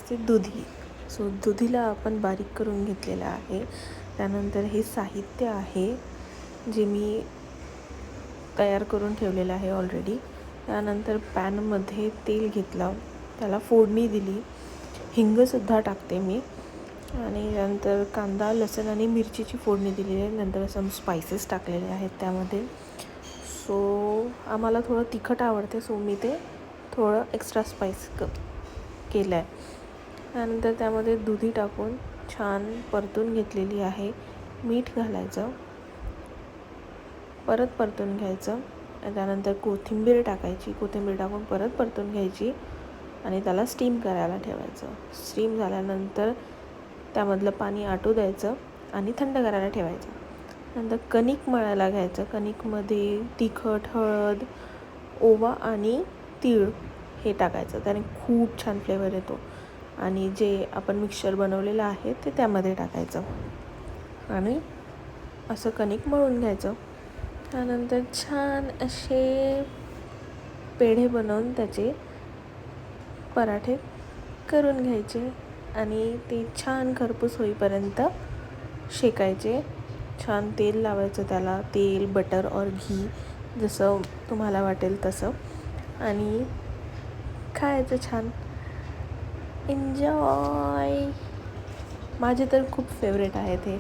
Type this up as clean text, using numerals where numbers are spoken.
असते दुधी. सो दुधीला आपण बारीक करून घेतलेलं आहे. त्यानंतर हे साहित्य आहे जे मी तयार करून ठेवलेलं आहे ऑलरेडी. त्यानंतर पॅनमध्ये तेल घेतलं, त्याला फोडणी दिली, हिंगसुद्धा टाकते मी, आणि नंतर कांदा, लसूण आणि मिरचीची फोडणी दिलेली आहे. नंतर सम स्पायसेस टाकलेले आहेत त्यामध्ये. सो आम्हाला थोडं तिखट आवडते, सो मी ते थोडं एक्स्ट्रा स्पाइस केलं आहे. त्यानंतर त्यामध्ये दुधी टाकून छान परतून घेतलेली आहे. मीठ घालायचं, परत परतून घ्यायचं. त्यानंतर कोथिंबीर टाकायची, कोथिंबीर टाकून परत परतून घ्यायची आणि त्याला स्टीम करायला ठेवायचं. स्टीम झाल्यानंतर त्यामधलं पाणी आटू द्यायचं आणि थंड करायला ठेवायचं. नंतर कणिक मळायला घ्यायचं. कणिकमध्ये तिखट, हळद, ओवा आणि तीळ हे टाकायचं. त्याने खूप छान फ्लेवर येतो. आणि जे आपण मिक्सचर बनवलेलं आहे ते त्यामध्ये टाकायचं आणि असं कणिक मळून घ्यायचं. त्यानंतर छान असे पेढे बनवून त्याचे पराठे करून घ्यायचे आणि ते छान खरपूस होईपर्यंत शेकायचे. छान तेल लावायचं त्याला, तेल, बटर और घी जसं तुम्हाला वाटेल तसं, आणि खायचं छान. एन्जॉय. माझे तर खूप फेवरेट आहेत हे.